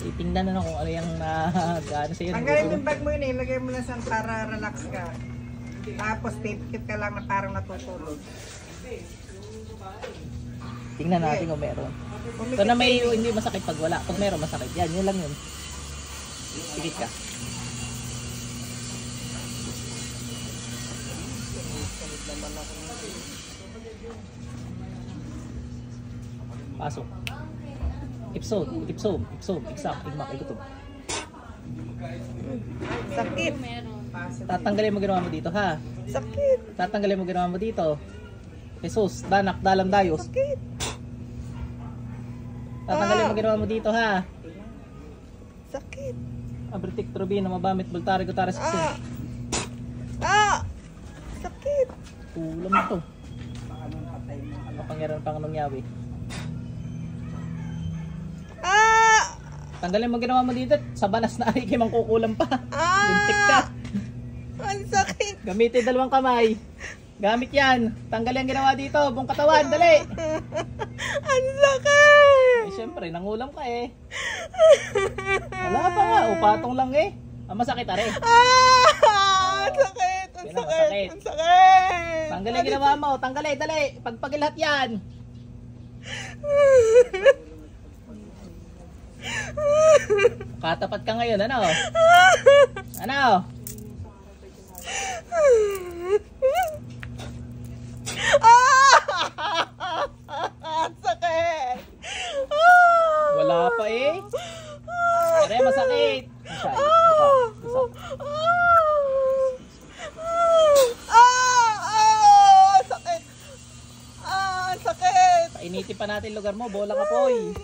Titingnan na kung ano yung gaano sa'yo. Tanggalin yung bag mo yun eh. Lagay mo lang saan para relax ka. Tapos pipikit ka lang na parang natutulog. Tingnan natin kung meron. Ito na may hindi masakit pag wala. Pag meron masakit. Yan, yun lang yun. Pikit ka. Pasok. Ipsod, iksak, igmak, ikutob. Sakit. Tatanggalin mo ginawa mo dito ha. Sakit. Tatanggalin mo ginawa mo dito. Jesus, danak, dalam dayos. Sakit. Tatanggalin mo ginawa mo dito ha. Sakit. Abritik, trubino, mabamit, bultari, gutaris, kusog. Sakit. Kulam na to. Kapangyarihan ng Panginoong Yahweh. Tanggalin mo ginawa mo dito. Sa banas na ay kimang kukulam pa. Lintik ka. Ang sakit. Gamitin dalawang kamay. Gamit yan. Tanggalin ang ginawa dito. Buong katawan. Dali. Ang sakit. Eh syempre, nangulam ka eh. Wala pa nga. Upatong lang eh. Ang masakit are. Ang sakit. Ang Yan ang sakit. masakit. Ang sakit. Tanggalin ang ginawa mo. Tanggalin. Dali. Pagpagilat yan. Katapat ka ngayon, ano? Ano? Sakit. Wala pa eh. Pare, masakit. Sakit. Sakit. Painitin pa natin lugar mo. Bola ka po eh.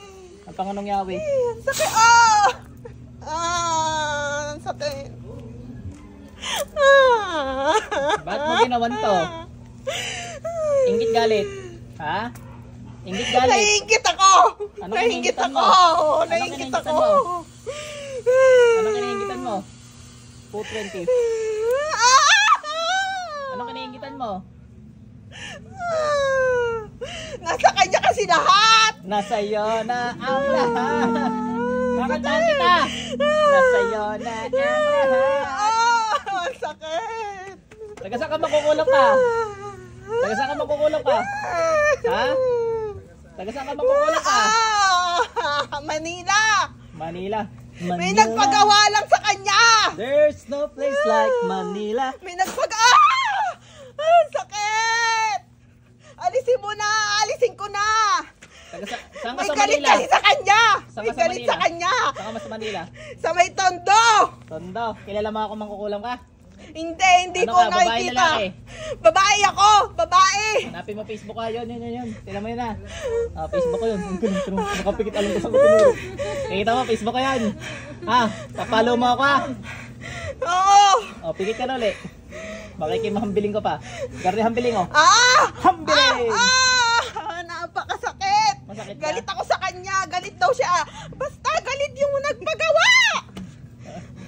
Ang Panginoong Yahweh. Sakit. Sakit. Bakit mo ginawan to? Inggit galit. Ha? Inggit galit. Naiingit ako. Anong Naiingit iniingitan ako. mo? Naiingit Anong ako. Anong kiniingitan mo? 220. Anong kiniingitan mo? Nasa kanya kasi lahat. Nasa iyo na ang lahat. Kakantahan kita. Nasa iyo na ang lahat. Ang sakit. Taga saan ka makukulam ka? Taga saan ka makukulam ka? Ha? Taga saan ka makukulam ka? Manila. Manila. May nagpagawa lang sa kanya. There's no place like Manila. May ang sakit. Alisin mo na. Alisin ko na. Saan ka May sa Manila? galit sa kanya. Saan May ka sa galit Manila? sa kanya. Saan ka sa Manila? Sa may tondo. Tondo. Kilala mo ako mangkukulam ka? Hindi Ano ko ka, babae, nakikita. lalaki? Babae ako. Babae. Hanapin mo Facebook ka. Yun. Tignan mo yun ha. Facebook ko yun. Nakapikit alam ko sa kutinuro. Nakita mo, Facebook ko yan. Ha? Papalo mo ako ha? Oo. Pikit ka na ulit. Makikimahambiling ko pa. Garni hambiling oh. Hambiling! Napakasakit. Masakit ka? Galit ako sa kanya. Galit daw siya. Basta galit yung nagpagawa.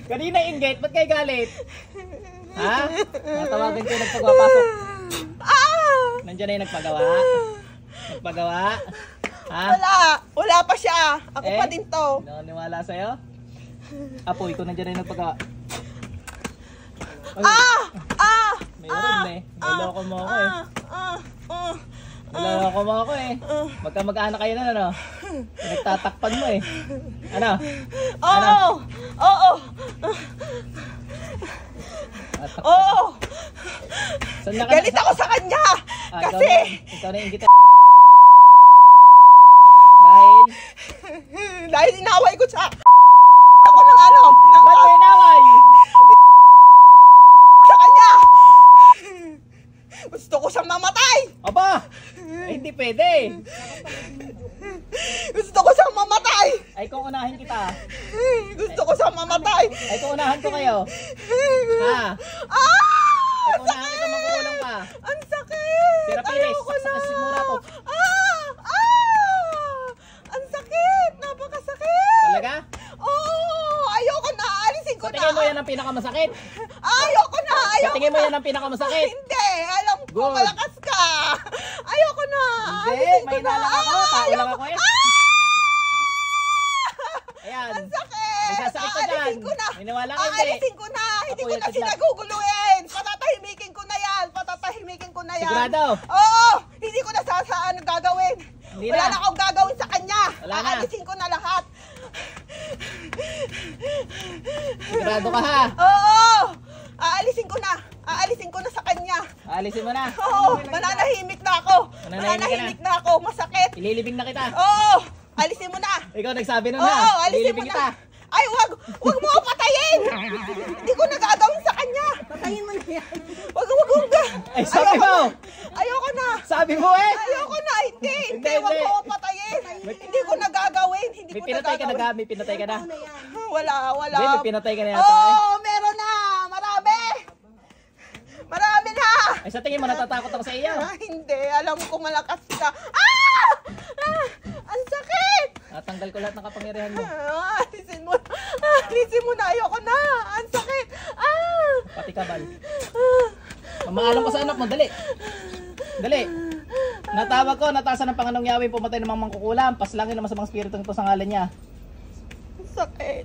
Kanina inggit, ba't kayo galit? Ha? Natawagan ko yung nagpagpapasok. Nandiyan na yung nagpagawa? Nagpagawa? Ha? Wala pa siya. Ako pa din to. Nakaniwala sa'yo? Apo, ikaw nandiyan na yung nagpagawa. Meron eh. Niloko mo ako eh. Niloko mo ako eh. Magkamag-anak kayo na ano? Nagtatakpan mo eh. Ano? Oo. Galit ako sa kanya. Kasi ikaw na inggit. Dahil inaway ko siya. Ako ng ano? Ba't mo inaway? Sa kanya. Gusto ko siyang mamatay. Aba! Hindi pwede. Gusto ko siyang mamatay. Ay kung unahin kita. Gusto ko siyang mamatay. Ay kung unahan ko kayo. Ha? Ay kung unahan kita makukulang ka. Ang sakit. Sira Pires, saksak na sigmura to. Ang sakit. Napakasakit. Talaga? Oo. Ayoko na. Alisin ko Sa tingin mo na. yan ang pinakamasakit? Ayoko na. Sa tingin mo yan ang pinakamasakit? Hindi. Alam ko, Good. malakas ka. Ayoko na. Hindi, Alisin ko may na. nalang ako. Tao lang ako eh. Ayan. dyan. Ang sakit! May sasakit ka dyan. Aalisin ko na! Naniniwala ka, hindi. Aalisin ko na! Hindi ko na Papuyatid lang. sinaguguluhin! Patatahimikin ko na yan! Patatahimikin ko na yan! Sigurado? Oo! Hindi ko na saan gagawin! Hindi Wala na. na akong gagawin sa kanya! Wala na. Aalisin ko na lahat! Sigurado ka ha? Oo! Aalisin ko na! Aalisin ko na sa kanya! Alisin mo na. Oo! Mananahimik na ako! Mananahimik Mananahimik na ako! Masakit! Ililibing na kita. Oo! Alisin mo na! Ikaw nagsabi nun Oo! ha. Alisin mo Ililibing kita. na! Ay, wag mo ako patayin! Hindi ko nagagawin sa kanya! Patayin mo na yan. Wag. Ay, sabi mo. Ayoko na! Sabi mo eh. Ayoko na! Hindi! Hindi, Wag hindi. mo ako patayin! Hindi ko nagagawin! Hindi May ko pinatay ka na nagagawin! ga? May pinatay ka na? Ano yan? Wala. Hindi, may pinatay ka na yata Oo! eh. Meron na! Marami! Marami na! Ay, sa tingin mo natatakot ako sa iyo. Hindi! Alam ko malakas ka! Ah! Ang sakit! Natanggal ko lahat ng kapangyarihan mo. Alisin mo! Alisin mo na! Ayoko na! Ang sakit! Ah! Pati kabal. Mamaalam ko sa anak mo, dali. Dali. Natawag ko, natasan ng Panginoong Yahweh, pumatay ng mga mangkukulam. Paslangin naman sa mga spiritong ito sa ngalan niya. Ang sakit!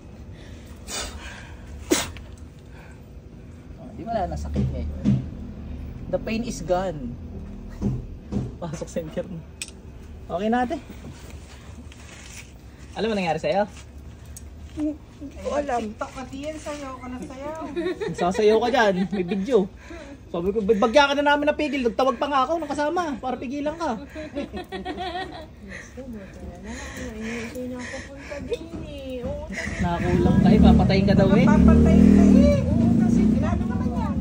Oh, di wala na sakit eh. The pain is gone. Pasok sa impyerno. Okay na ate. Alam mo nangyari sa'yo? Hindi ko alam. TikTok pati yan, sayaw ka na sayaw. Sasayaw ka dyan, may video. Sabi ko, bagya ka na namin napigil. Nagtawag pa nga ako, nakasama, para pigilan ka. Nakulang ka eh, papatayin ka daw eh. Papatayin ka eh. Oo, kasi wala na naman yan.